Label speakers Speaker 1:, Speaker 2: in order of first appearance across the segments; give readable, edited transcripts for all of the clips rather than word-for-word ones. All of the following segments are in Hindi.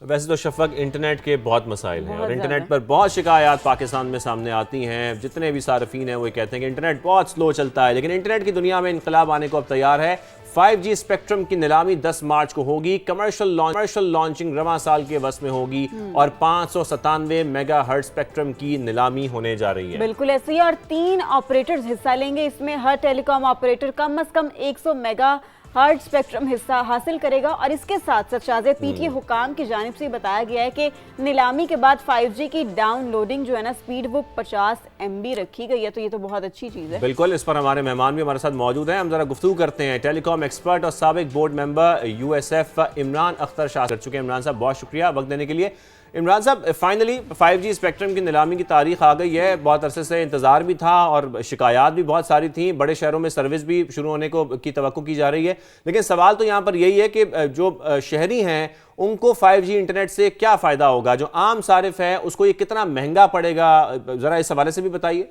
Speaker 1: वैसे तो शफक इंटरनेट के बहुत मसाइल हैं और
Speaker 2: बहुत
Speaker 1: इंटरनेट
Speaker 2: ज़्यादा।
Speaker 1: पर बहुत शिकायत पाकिस्तान में सामने आती हैं। जितने भी सार्फिन हैं वो कहते हैं कि इंटरनेट बहुत स्लो चलता है, लेकिन इंटरनेट की दुनिया में इनकलाब आने को अब तैयार है। 5G स्पेक्ट्रम की नीलामी 10 मार्च को होगी। कमर्शियल लॉन्चिंग रवां साल के वस में होगी और 597 मेगा हर्ट्ज स्पेक्ट्रम की नीलामी होने जा रही है।
Speaker 2: बिल्कुल ऐसे ही, और 3 ऑपरेटर्स हिस्सा लेंगे इसमें। हर टेलीकॉम ऑपरेटर कम से कम 100 मेगा हर्ट्ज स्पेक्ट्रम हिस्सा हासिल करेगा। और इसके साथ साथ शाहज़ पीटीए हुकाम की जानिब से बताया गया है कि नीलामी के बाद 5G की डाउनलोडिंग जो है ना स्पीड, वो 50 MB रखी गई है। तो ये तो बहुत अच्छी चीज़ है।
Speaker 1: बिल्कुल, इस पर हमारे मेहमान भी हमारे साथ मौजूद हैं। हम जरा गुफ्तगू करते हैं। टेलीकॉम एक्सपर्ट और साबिक board member USF Imran Akhtar Shah कर चुके हैं। इमरान साहब, बहुत शुक्रिया वक्त देने के लिए। इमरान साहब, फाइनली 5G स्पेक्ट्रम की नीलामी की तारीख आ गई है। बहुत अरसे से इंतजार भी था और शिकायत भी बहुत सारी थी। बड़े शहरों में सर्विस भी शुरू होने की तवक्को की जा रही है। लेकिन सवाल तो यहाँ पर यही है कि जो शहरी हैं उनको 5G इंटरनेट से क्या फ़ायदा होगा, जो आम सारिफ है उसको ये कितना महंगा पड़ेगा, ज़रा इस हवाले से भी बताइए।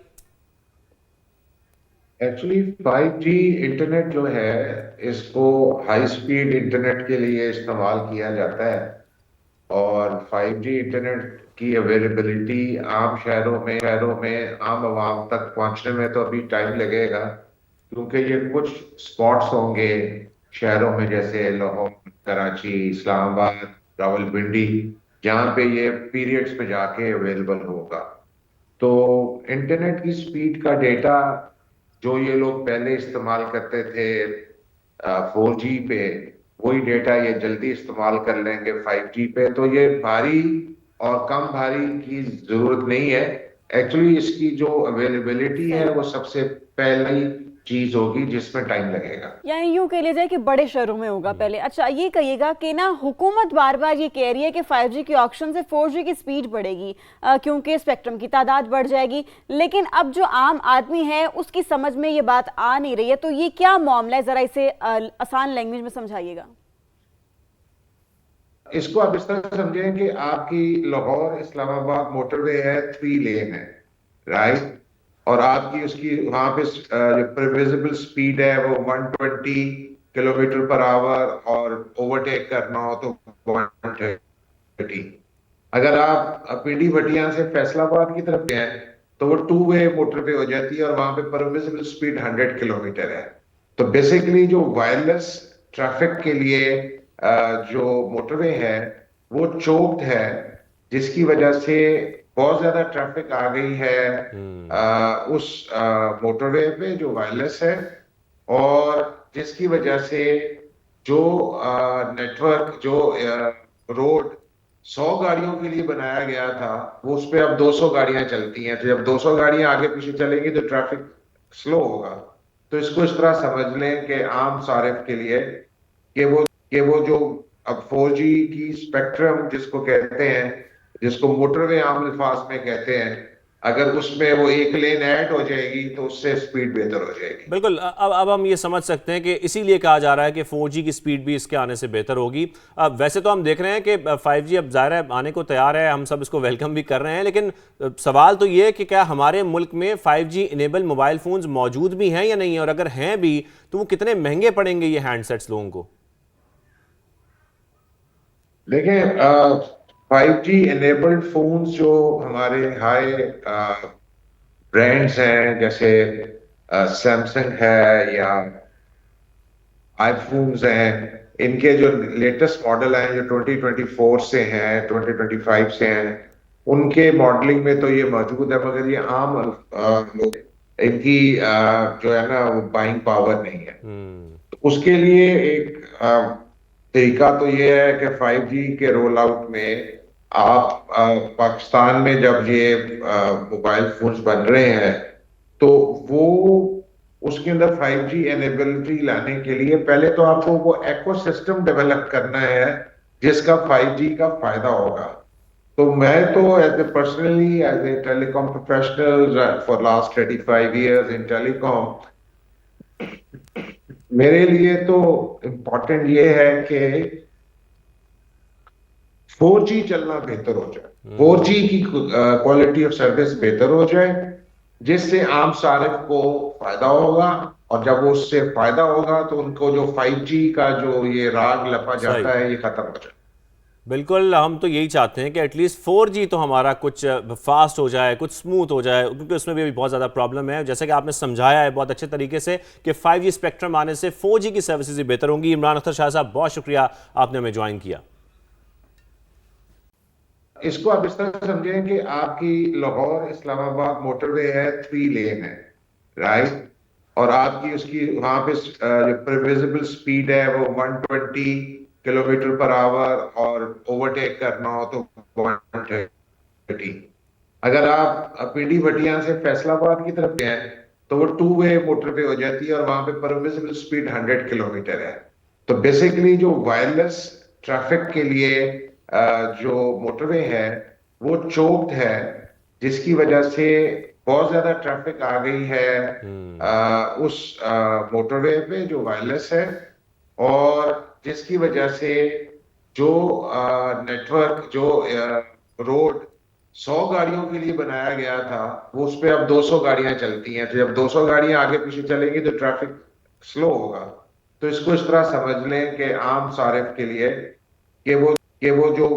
Speaker 3: एक्चुअली 5G इंटरनेट जो है, इसको हाई स्पीड इंटरनेट के लिए इस्तेमाल किया जाता है। और 5G इंटरनेट की अवेलेबिलिटी आम शहरों में आम आवाम तक पहुंचने में तो अभी टाइम लगेगा, क्योंकि ये कुछ स्पॉट्स होंगे शहरों में, जैसे लाहौर, कराची, इस्लामाबाद, रावलपिंडी, जहाँ पे ये पीरियड्स में जाके अवेलेबल होगा। तो इंटरनेट की स्पीड का डेटा जो ये लोग पहले इस्तेमाल करते थे 4G पे, वही डेटा ये जल्दी इस्तेमाल कर लेंगे 5G पे। तो ये भारी और कम भारी की जरूरत नहीं है। एक्चुअली इसकी जो अवेलेबिलिटी है
Speaker 2: सही
Speaker 3: वो
Speaker 2: बात।
Speaker 3: सबसे पहली चीज होगी जिसमें टाइम लगेगा।
Speaker 2: यानी यूं कह लिया जाए कि बड़े शहरों में होगा पहले। अच्छा, ये कहिएगा कि ना हुकूमत बार बार ये कह रही है कि 5G के ऑक्शन से 4G की स्पीड बढ़ेगी, क्योंकि स्पेक्ट्रम की तादाद बढ़ जाएगी। लेकिन अब जो आम आदमी है उसकी समझ में ये बात आ नहीं रही है। तो ये क्या मामला है, जरा इसे आसान लैंग्वेज में समझाइएगा।
Speaker 3: इसको आप इस तरह समझें कि आपकी लाहौर इस्लामाबाद मोटरवे है, 3 लेन है, राइट। और आपकी उसकी वहां पे जो प्रिविजिबल स्पीड है वो 120 किलोमीटर पर आवर, और ओवरटेक करना हो तो 130। अगर आप पीडी भटिया से फैसलाबाद की तरफ गए तो वो 2 वे मोटरवे हो जाती है और वहां पे परमिसिबल स्पीड 100 किलोमीटर है। तो बेसिकली जो वायरलेस ट्रैफिक के लिए जो मोटरवे है वो चोक्ड है, जिसकी वजह से बहुत ज्यादा ट्रैफिक आ गई है उस मोटरवे पे जो वायरलेस है। और जिसकी वजह से जो नेटवर्क, जो रोड 100 गाड़ियों के लिए बनाया गया था, वो उस पे अब 200 गाड़ियां चलती हैं। तो जब 200 गाड़ियां आगे पीछे चलेंगी तो ट्रैफिक स्लो होगा। तो इसको इस तरह समझ लें कि आम सारिफ के लिए कि वो जो अब 4G की स्पेक्ट्रम जिसको कहते हैं, जिसको मोटरवे आम अल्फाज में कहते हैं, अगर उसमें वो 1 लेन ऐड हो जाएगी तो उससे स्पीड बेहतर हो जाएगी।
Speaker 1: बिल्कुल, अब हम ये समझ सकते हैं कि इसीलिए कहा जा रहा है कि 4G की स्पीड भी इसके आने से बेहतर होगी। अब वैसे तो हम देख रहे हैं कि 5G अब ज़ाहिर है आने को तैयार है, हम सब इसको वेलकम भी कर रहे हैं। लेकिन सवाल तो ये है कि क्या हमारे मुल्क में 5G इनेबल मोबाइल फ़ोन्स मौजूद भी हैं या नहीं, और अगर हैं भी तो वो कितने महंगे पड़ेंगे ये हैंडसेट्स लोगों को।
Speaker 3: देखें, 5G एनेबल्ड फोन्स जो हमारे हाई ब्रांड्स हैं, जैसे सैमसंग है या आईफोन्स हैं, इनके जो लेटेस्ट मॉडल हैं जो 2024 से हैं, 2025 से हैं, उनके मॉडलिंग में तो ये मौजूद है। मगर ये आम लोग, इनकी जो है ना वो बाइंग पावर नहीं है। तो उसके लिए एक तरीका तो ये है कि 5G के रोल आउट में आप पाकिस्तान में जब ये मोबाइल फोन्स बन रहे हैं तो वो उसके अंदर 5G एनेबिलिटी लाने के लिए पहले तो आपको वो इकोसिस्टम डेवलप करना है जिसका 5G का फायदा होगा। तो मैं तो as a personally, as a telecom professional for last 35 years in telecom, मेरे लिए तो इम्पोर्टेंट ये है कि 4G चलना बेहतर हो जाए, 4G की क्वालिटी ऑफ सर्विस बेहतर हो जाए, जिससे आम सारिफ को फायदा होगा। और जब वो उससे फायदा होगा तो उनको जो 5G का जो ये राग लपा
Speaker 1: सही।
Speaker 3: जाता है ये खत्म हो जाए।
Speaker 1: बिल्कुल, हम तो यही चाहते हैं कि एटलीस्ट 4G तो हमारा कुछ फास्ट हो जाए, कुछ स्मूथ हो जाए, क्योंकि उसमें भी अभी बहुत ज़्यादा प्रॉब्लम है। जैसे कि आपने समझाया है बहुत अच्छे तरीके से कि 5G स्पेक्ट्रम आने से 4G की सर्विसेज भी बेहतर होंगी। इमरान अख्तर शाह साहब, बहुत शुक्रिया आपने हमें ज्वाइन किया।
Speaker 3: इसको आप इस तरह समझें कि आपकी लाहौर इस्लामाबाद मोटरवे है, 3 लेन है, राइट। और आपकी उसकी वहां पे जो प्रिविजिबल स्पीड है वो 120 किलोमीटर पर आवर, और ओवरटेक करना हो तो 130। अगर आप पीडी भटिया से फैसलाबाद की तरफ गए तो वो 2 वे मोटरवे हो जाती है, और वहां पे परमिसिबल स्पीड 100 किलोमीटर है। तो बेसिकली जो वायरलेस ट्रैफिक के लिए जो मोटरवे है वो चोक्ड है, जिसकी वजह से बहुत ज्यादा ट्रैफिक आ गई है उस मोटरवे पे जो वायरलेस है, और जिसकी वजह से जो नेटवर्क जो रोड 100 गाड़ियों के लिए बनाया गया था वो उस पे अब 200 गाड़ियां चलती हैं। तो जब 200 गाड़ियां आगे पीछे चलेंगी तो ट्रैफिक स्लो होगा। तो इसको इस तरह समझ लें कि आम सारिफ के लिए कि वो जो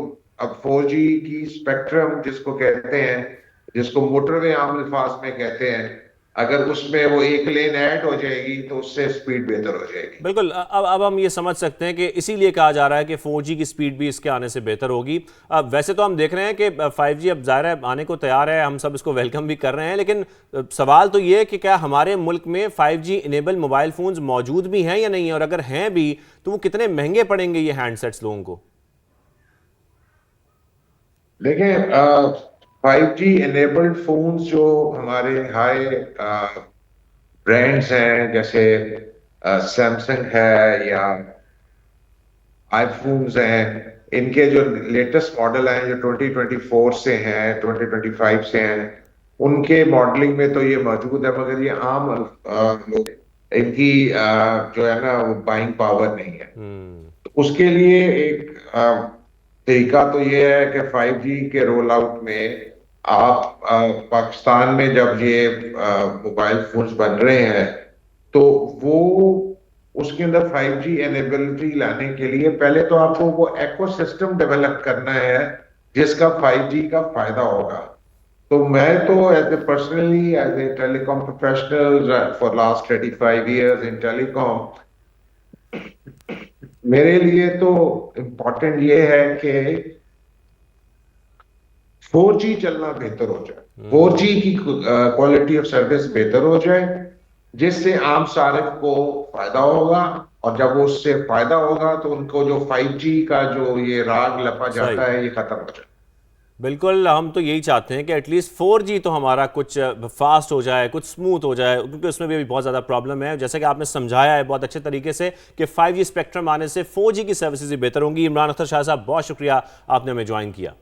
Speaker 3: अब 4G की स्पेक्ट्रम जिसको कहते हैं, जिसको मोटरवे आम अल्फाज में कहते हैं, अगर उसमें वो 1 लेन ऐड हो जाएगी तो उससे स्पीड बेहतर हो जाएगी।
Speaker 1: बिल्कुल, अब हम ये समझ सकते हैं कि इसीलिए कहा जा रहा है कि 4G की स्पीड भी इसके आने से बेहतर होगी। अब वैसे तो हम देख रहे हैं कि 5G अब ज़ाहिर है आने को तैयार है, हम सब इसको वेलकम भी कर रहे हैं, लेकिन सवाल तो ये है कि क्या हमारे मुल्क में 5G इनेबल मोबाइल फ़ोन्स मौजूद भी हैं या नहीं, और अगर हैं भी तो वो कितने महंगे पड़ेंगे ये हैंडसेट्स लोगों को?
Speaker 3: देखें, 5G इनेबल्ड फोन्स जो हमारे हाई ब्रांड्स हैं, जैसे सैमसंग है या आईफोन्स हैं, इनके जो लेटेस्ट मॉडल हैं जो 2024 से हैं, 2025 से हैं, उनके मॉडलिंग में तो ये मौजूद है, मगर ये आम लोग इनकी जो है ना वो बाइंग पावर नहीं है। तो उसके लिए एक तरीका तो ये है कि 5G के रोल आउट में आप पाकिस्तान में जब ये मोबाइल फोन्स बन रहे हैं तो वो उसके अंदर 5G एनेबिलिटी लाने के लिए पहले तो आपको वो इकोसिस्टम डेवलप करना है जिसका 5G का फायदा होगा। तो मैं तो as a personally as a telecom professional for last 35 years in telecom, मेरे लिए तो इम्पोर्टेंट ये है कि 4G चलना बेहतर हो जाए, 4G की क्वालिटी ऑफ सर्विस बेहतर हो जाए, जिससे आम सारिफ को फायदा होगा, और जब वो उससे फायदा होगा तो उनको जो 5G का जो ये राग लपा जाता है ये खत्म हो जाए।
Speaker 1: बिल्कुल, हम तो यही चाहते हैं कि एटलीस्ट 4G तो हमारा कुछ फास्ट हो जाए, कुछ स्मूथ हो जाए, क्योंकि उसमें भी अभी बहुत ज़्यादा प्रॉब्लम है। जैसे कि आपने समझाया है बहुत अच्छे तरीके से कि 5G स्पेक्ट्रम आने से 4G की सर्विसेज भी बेहतर होंगी। इमरान अख्तर शाह साहब, बहुत शुक्रिया आपने हमें ज्वाइन किया।